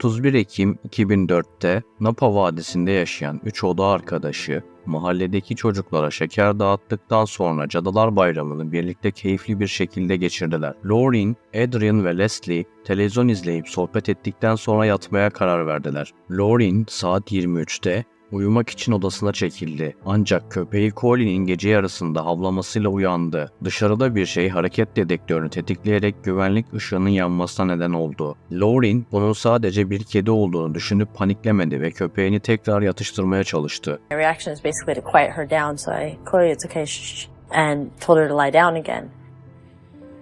31 Ekim 2004'te Napa Vadisi'nde yaşayan 3 oda arkadaşı mahalledeki çocuklara şeker dağıttıktan sonra Cadılar Bayramı'nı birlikte keyifli bir şekilde geçirdiler. Lauren, Adrian ve Leslie televizyon izleyip sohbet ettikten sonra yatmaya karar verdiler. Lauren saat 23'te uyumak için odasına çekildi. Ancak köpeği Colin'in gece yarısında havlamasıyla uyandı. Dışarıda bir şey hareket dedektörünü tetikleyerek güvenlik ışığının yanmasına neden oldu. Lauren bunun sadece bir kedi olduğunu düşünüp paniklemedi ve köpeğini tekrar yatıştırmaya çalıştı. My reaction is basically to quiet her down, so I, Chloe, it's okay, shh, and told her to lie down again.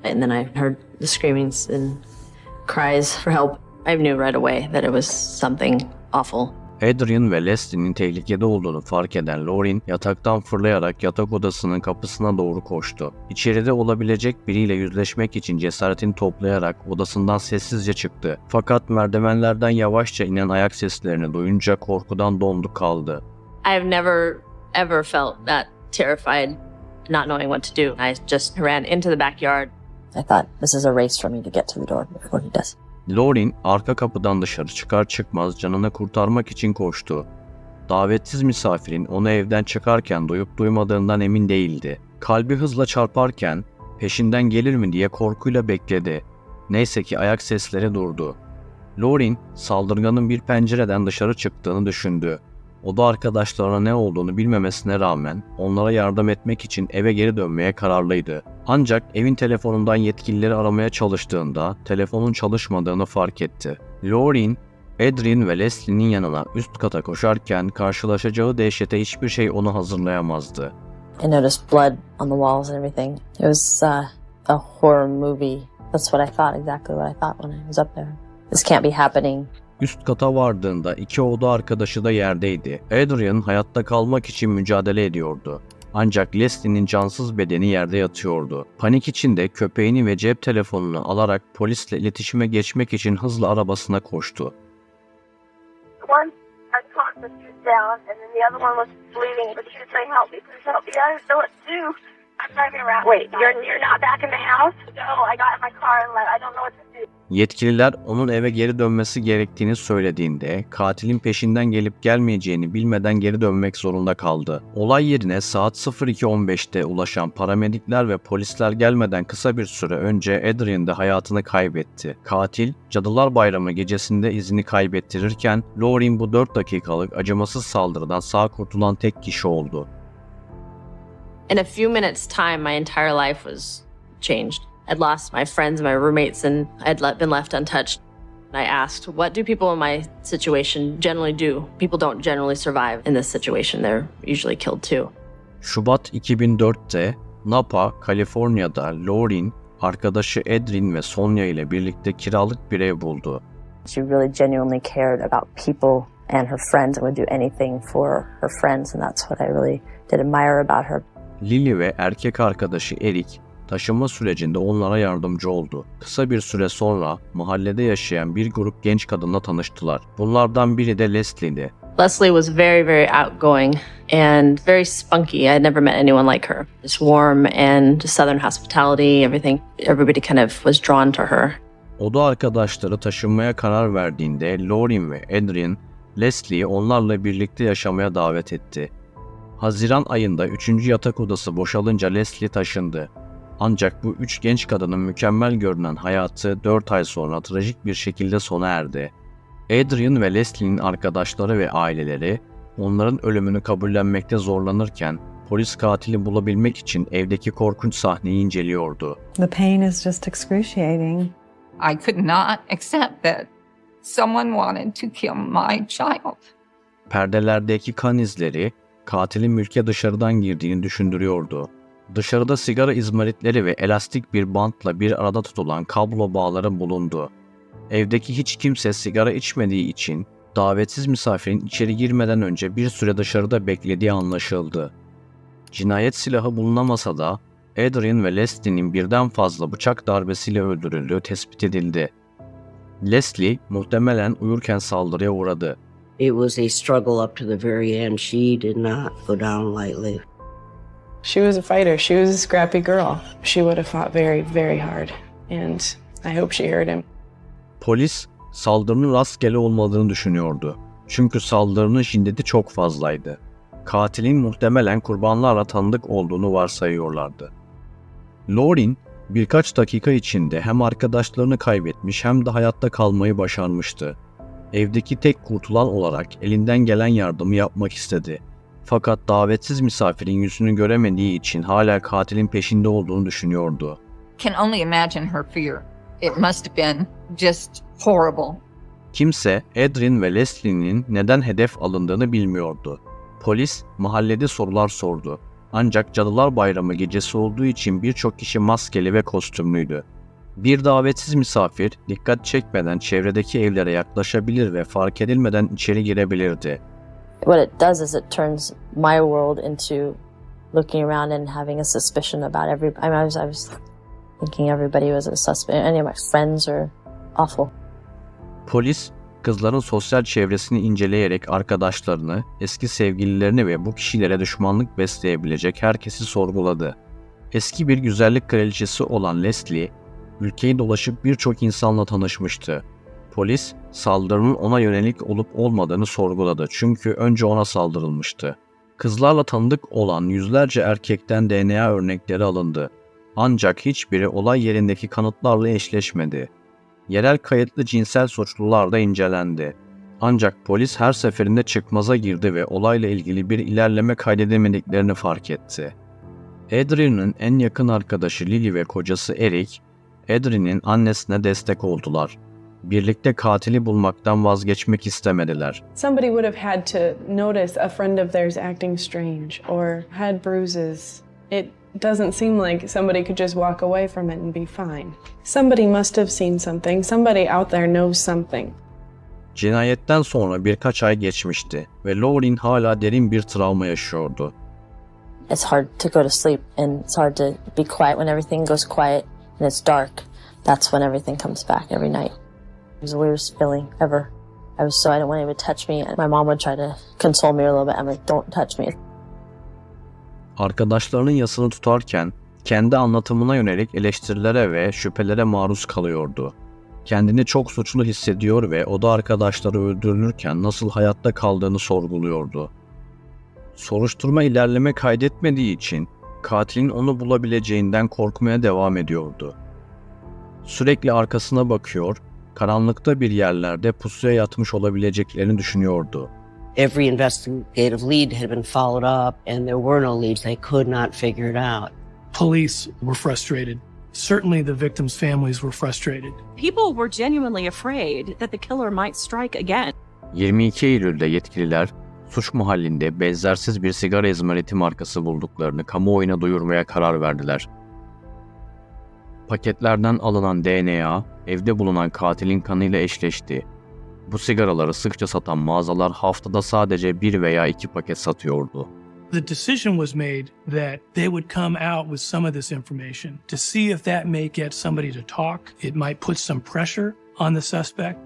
And then I heard the screamings and cries for help. I knew right away that it was something awful. Adrian ve Leslie'nin tehlikede olduğunu fark eden Lauren yataktan fırlayarak yatak odasının kapısına doğru koştu. İçeride olabilecek biriyle yüzleşmek için cesaretini toplayarak odasından sessizce çıktı. Fakat merdivenlerden yavaşça inen ayak seslerini duyunca korkudan dondu kaldı. I've never ever felt that terrified, not knowing what to do. I just ran into the backyard. I thought this is a race for me to get to the door before he does. Lauren arka kapıdan dışarı çıkar çıkmaz canını kurtarmak için koştu. Davetsiz misafirin onu evden çıkarken duyup duymadığından emin değildi. Kalbi hızla çarparken peşinden gelir mi diye korkuyla bekledi. Neyse ki ayak sesleri durdu. Lauren saldırganın bir pencereden dışarı çıktığını düşündü. Oda arkadaşlarına ne olduğunu bilmemesine rağmen onlara yardım etmek için eve geri dönmeye kararlıydı. Ancak evin telefonundan yetkilileri aramaya çalıştığında telefonun çalışmadığını fark etti. Lauren, Adrian ve Leslie'nin yanına üst kata koşarken karşılaşacağı dehşete hiçbir şey onu hazırlayamazdı. I noticed blood on the walls and everything. It was a horror movie. That's what I thought, exactly what I thought when I was up there. This can't be happening. Üst kata vardığında iki oda arkadaşı da yerdeydi. Adrian hayatta kalmak için mücadele ediyordu. Ancak Leslie'nin cansız bedeni yerde yatıyordu. Panik içinde köpeğini ve cep telefonunu alarak polisle iletişime geçmek için hızla arabasına koştu. One, I talked the dude down, and then the other one was bleeding, but she was saying, "Help me, please help me." I didn't know what to do. I'm driving around. Wait, you're not back in the house? No, I got in my car and left. I don't know what to do. Yetkililer onun eve geri dönmesi gerektiğini söylediğinde katilin peşinden gelip gelmeyeceğini bilmeden geri dönmek zorunda kaldı. Olay yerine saat 02:15'te ulaşan paramedikler ve polisler gelmeden kısa bir süre önce Adrian de hayatını kaybetti. Katil, Cadılar Bayramı gecesinde izini kaybettirirken Lauren bu 4 dakikalık acımasız saldırıdan sağ kurtulan tek kişi oldu. In a few minutes' time, my entire life was changed. I'd lost my friends, my roommates, and I'd been left untouched. I asked, what do people in my situation generally do? People don't generally survive in this situation. They're usually killed too. Şubat 2004'te Napa, Kaliforniya'da Lauren, arkadaşı Adrian ve Sonia ile birlikte kiralık bir ev buldu. She really genuinely cared about people and her friends and would do anything for her friends, and that's what I really did admire about her. Lily ve erkek arkadaşı Eric, taşınma sürecinde onlara yardımcı oldu. Kısa bir süre sonra mahallede yaşayan bir grup genç kadınla tanıştılar. Bunlardan biri de Leslie'di. Leslie was very, very outgoing and very spunky. I had never met anyone like her. Just warm and Southern hospitality, everything. Everybody kind of was drawn to her. Oda arkadaşları taşınmaya karar verdiğinde Lauren ve Adrian, Leslie'yi onlarla birlikte yaşamaya davet etti. Haziran ayında 3. yatak odası boşalınca Leslie taşındı. Ancak bu 3 genç kadının mükemmel görünen hayatı 4 ay sonra trajik bir şekilde sona erdi. Adrian ve Leslie'nin arkadaşları ve aileleri onların ölümünü kabullenmekte zorlanırken polis katili bulabilmek için evdeki korkunç sahneyi inceliyordu. The pain is just excruciating. I could not accept that someone wanted to kill my child. Perdelerdeki kan izleri katilin mülke dışarıdan girdiğini düşündürüyordu. Dışarıda sigara izmaritleri ve elastik bir bantla bir arada tutulan kablo bağları bulundu. Evdeki hiç kimse sigara içmediği için davetsiz misafirin içeri girmeden önce bir süre dışarıda beklediği anlaşıldı. Cinayet silahı bulunamasa da Adrian ve Leslie'nin birden fazla bıçak darbesiyle öldürüldüğü tespit edildi. Leslie muhtemelen uyurken saldırıya uğradı. It was a struggle up to the very end. She did not go down lightly. She was a fighter. She was a scrappy girl. She would have fought very, very hard. And I hope she hurt him. Polis, saldırının rastgele olmadığını düşünüyordu. Çünkü saldırının şiddeti çok fazlaydı. Katilin muhtemelen kurbanlarla tanıdık olduğunu varsayıyorlardı. Lauren birkaç dakika içinde hem arkadaşlarını kaybetmiş hem de hayatta kalmayı başarmıştı. Evdeki tek kurtulan olarak elinden gelen yardımı yapmak istedi. Fakat davetsiz misafirin yüzünü göremediği için hala katilin peşinde olduğunu düşünüyordu. Can only imagine her fear. It must have been just horrible. Kimse Adrian ve Leslie'nin neden hedef alındığını bilmiyordu. Polis mahallede sorular sordu. Ancak Cadılar Bayramı gecesi olduğu için birçok kişi maskeli ve kostümlüydü. Bir davetsiz misafir dikkat çekmeden çevredeki evlere yaklaşabilir ve fark edilmeden içeri girebilirdi. What it does is it turns my world into looking around and having a suspicion about everybody. I was thinking everybody was a suspect. Any of my friends are awful. Polis, kızların sosyal çevresini inceleyerek arkadaşlarını, eski sevgililerini ve bu kişilere düşmanlık besleyebilecek herkesi sorguladı. Eski bir güzellik kraliçesi olan Leslie, ülkeyi dolaşıp birçok insanla tanışmıştı. Polis, saldırının ona yönelik olup olmadığını sorguladı çünkü önce ona saldırılmıştı. Kızlarla tanıdık olan yüzlerce erkekten DNA örnekleri alındı. Ancak hiçbiri olay yerindeki kanıtlarla eşleşmedi. Yerel kayıtlı cinsel suçlular da incelendi. Ancak polis her seferinde çıkmaza girdi ve olayla ilgili bir ilerleme kaydedemediklerini fark etti. Adrian'ın en yakın arkadaşı Lily ve kocası Eric, Adrian'ın annesine destek oldular. Birlikte katili bulmaktan vazgeçmek istemediler. Somebody would have had to notice a friend of theirs acting strange or had bruises. It doesn't seem like somebody could just walk away from it and be fine. Somebody must have seen something. Somebody out there knows something. Cinayetten sonra birkaç ay geçmişti ve Lauren hala derin bir travma yaşıyordu. It's hard to go to sleep and it's hard to be quiet when everything goes quiet and it's dark. That's when everything comes back every night. It was the weirdest feeling ever. I didn't want anyone to touch me. My mom would try to console me a little bit. I'm like, don't touch me. Arkadaşlarının yasını tutarken kendi anlatımına yönelik eleştirilere ve şüphelere maruz kalıyordu. Kendini çok suçlu hissediyor ve oda arkadaşları öldürülürken nasıl hayatta kaldığını sorguluyordu. Soruşturma ilerleme kaydetmediği için katilin onu bulabileceğinden korkmaya devam ediyordu. Sürekli arkasına bakıyor, karanlıkta bir yerlerde pusuya yatmış olabileceklerini düşünüyordu. Every investigative lead had been followed up, and there were no leads. They could not figure it out. Police were frustrated. Certainly the victims' families were frustrated. People were genuinely afraid that the killer might strike again. 22 Eylül'de yetkililer, suç mahallinde benzersiz bir sigara izmariti markası bulduklarını kamuoyuna duyurmaya karar verdiler. Paketlerden alınan DNA, evde bulunan katilin kanıyla eşleşti. Bu sigaraları sıkça satan mağazalar haftada sadece 1 veya 2 paket satıyordu. The decision was made that they would come out with some of this information to see if that may get somebody to talk. It might put some pressure on the suspect.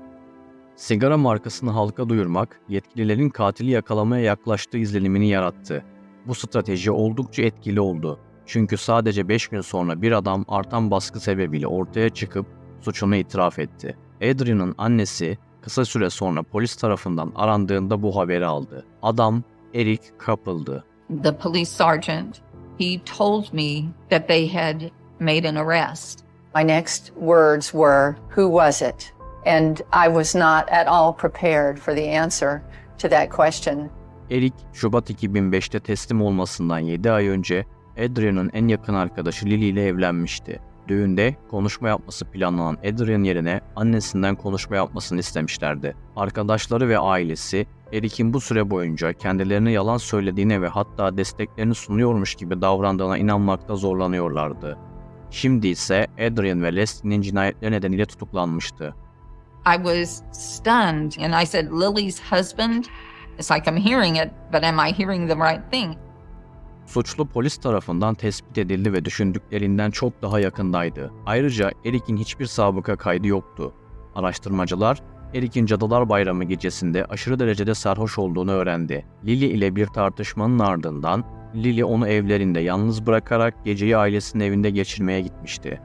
Sigara markasını halka duyurmak, yetkililerin katili yakalamaya yaklaştığı izlenimini yarattı. Bu strateji oldukça etkili oldu. Çünkü sadece 5 gün sonra bir adam artan baskı sebebiyle ortaya çıkıp suçunu itiraf etti. Adrian'ın annesi kısa süre sonra polis tarafından arandığında bu haberi aldı. Adam Eric Couple'dı. The police sergeant, he told me that they had made an arrest. My next words were, "Who was it?" And I was not at all prepared for the answer to that question. Eric, Şubat 2005'te teslim olmasından 7 ay önce Adrian'ın en yakın arkadaşı Lily ile evlenmişti. Düğünde konuşma yapması planlanan Adrian yerine annesinden konuşma yapmasını istemişlerdi. Arkadaşları ve ailesi Eric'in bu süre boyunca kendilerine yalan söylediğine ve hatta desteklerini sunuyormuş gibi davrandığına inanmakta zorlanıyorlardı. Şimdi ise Adrian ve Leslie'nin cinayetleri nedeniyle tutuklanmıştı. I was stunned and I said, "Lily's husband?" It's like I'm hearing it, but am I hearing the right thing? Suçlu polis tarafından tespit edildi ve düşündüklerinden çok daha yakındaydı. Ayrıca Eric'in hiçbir sabıka kaydı yoktu. Araştırmacılar, Eric'in Cadılar Bayramı gecesinde aşırı derecede sarhoş olduğunu öğrendi. Lily ile bir tartışmanın ardından Lily onu evlerinde yalnız bırakarak geceyi ailesinin evinde geçirmeye gitmişti.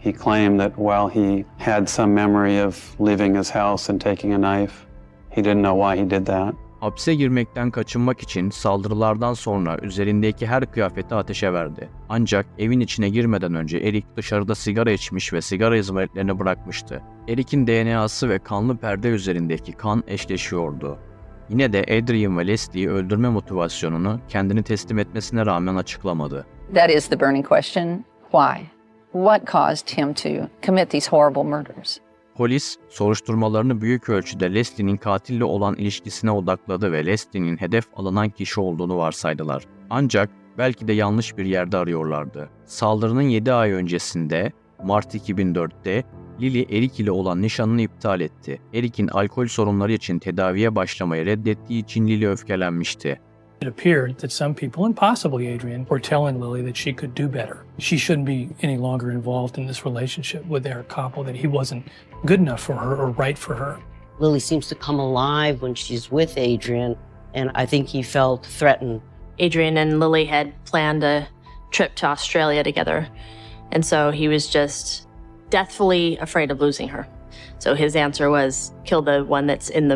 He claimed that while he had some memory of leaving his house and taking a knife, he didn't know why he did that. Hapse girmekten kaçınmak için saldırılardan sonra üzerindeki her kıyafeti ateşe verdi. Ancak evin içine girmeden önce Eric dışarıda sigara içmiş ve sigara izmaritlerini bırakmıştı. Eric'in DNA'sı ve kanlı perde üzerindeki kan eşleşiyordu. Yine de Adrian ve Leslie'yi öldürme motivasyonunu kendini teslim etmesine rağmen açıklamadı. That is the burning question. Why? What caused him to commit these horrible murders? Polis, soruşturmalarını büyük ölçüde Leslie'nin katille olan ilişkisine odakladı ve Leslie'nin hedef alınan kişi olduğunu varsaydılar. Ancak belki de yanlış bir yerde arıyorlardı. Saldırının 7 ay öncesinde, Mart 2004'te, Lily Eric ile olan nişanını iptal etti. Eric'in alkol sorunları için tedaviye başlamayı reddettiği için Lily öfkelenmişti. It appeared that some people, and possibly Adrian, were telling Lily that she could do better. She shouldn't be any longer involved in this relationship with their couple, that he wasn't good enough for her or right for her. Lily seems to come alive when she's with Adrian, and I think he felt threatened. Adrian and Lily had planned a trip to Australia together, and so he was just deathfully afraid of losing her. So his answer was, kill the one that's in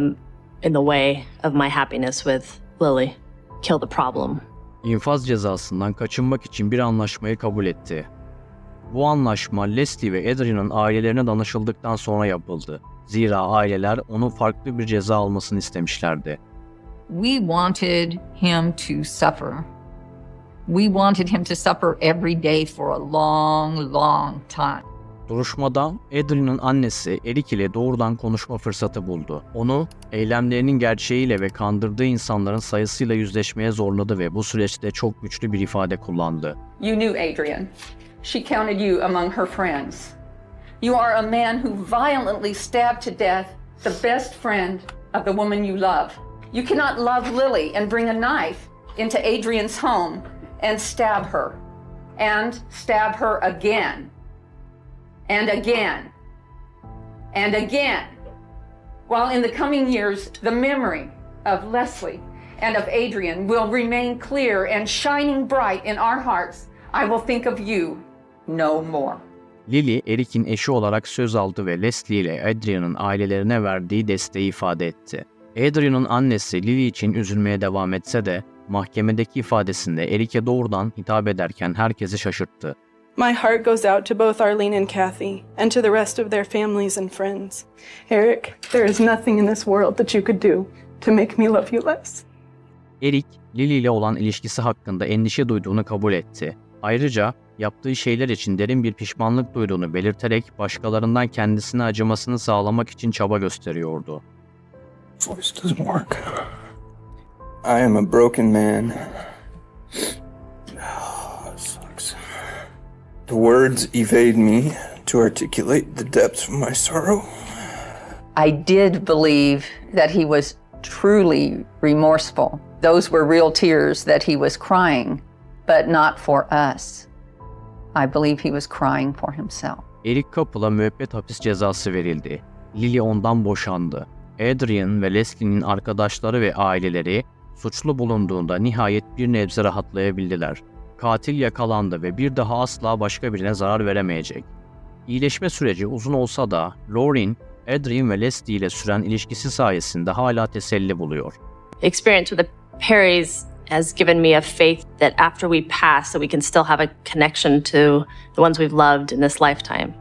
the way of my happiness with Lily. Kill the problem. İnfaz cezasından kaçınmak için bir anlaşmayı kabul etti. Bu anlaşma Leslie ve Adrian'ın ailelerine danışıldıktan sonra yapıldı. Zira aileler onun farklı bir ceza almasını istemişlerdi. We wanted him to suffer. We wanted him to suffer every day for a long, long time. Duruşmada Adrian'ın annesi Eric ile doğrudan konuşma fırsatı buldu. Onu eylemlerinin gerçeğiyle ve kandırdığı insanların sayısıyla yüzleşmeye zorladı ve bu süreçte çok güçlü bir ifade kullandı. You knew Adrian. She counted you among her friends. You are a man who violently stabbed to death the best friend of the woman you love. You cannot love Lily and bring a knife into Adrian's home and stab her. And stab her again. And again. And again. While in the coming years, the memory of Leslie and of Adrian will remain clear and shining bright in our hearts, I will think of you no more. Lily, Eric'in eşi olarak söz aldı ve Leslie ile Adrian'ın ailelerine verdiği desteği ifade etti. Adrian'ın annesi Lily için üzülmeye devam etse de mahkemedeki ifadesinde Eric'e doğrudan hitap ederken herkesi şaşırttı. My heart goes out to both Arlene and Kathy, and to the rest of their families and friends. Eric, there is nothing in this world that you could do to make me love you less. Eric, Lily ile olan ilişkisi hakkında endişe duyduğunu kabul etti. Ayrıca yaptığı şeyler için derin bir pişmanlık duyduğunu belirterek başkalarından kendisine acımasını sağlamak için çaba gösteriyordu. Voice doesn't work. I am a broken man. The words evade me to articulate the depths of my sorrow. I did believe that he was truly remorseful. Those were real tears that he was crying, but not for us. I believe he was crying for himself. Eric Couple'a müebbet hapis cezası verildi. Lily ondan boşandı. Adrian ve Leslie'nin arkadaşları ve aileleri suçlu bulunduğunda nihayet bir nebze rahatlayabildiler. Katil yakalandı ve bir daha asla başka birine zarar veremeyecek. İyileşme süreci uzun olsa da Lauren, Adrian ve Leslie ile süren ilişkisi sayesinde hala teselli buluyor. Experience with the Perrys has given me a faith that after we pass, that we can still have a connection to the ones we've loved in this lifetime.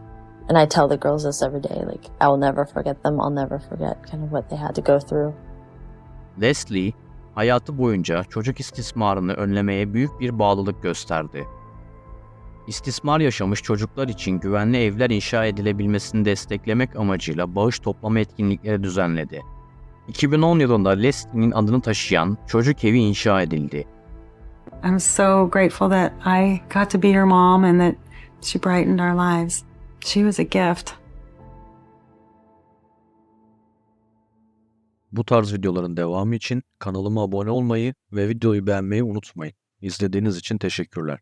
And I tell the girls this every day, like, I will never forget them. I'll never forget kind of what they had to go through. Leslie, hayatı boyunca çocuk istismarını önlemeye büyük bir bağlılık gösterdi. İstismar yaşamış çocuklar için güvenli evler inşa edilebilmesini desteklemek amacıyla bağış toplama etkinlikleri düzenledi. 2010 yılında Leslie'nin adını taşıyan çocuk evi inşa edildi. I'm so grateful that I got to be her mom and that she brightened our lives. She was a gift. Bu tarz videoların devamı için kanalıma abone olmayı ve videoyu beğenmeyi unutmayın. İzlediğiniz için teşekkürler.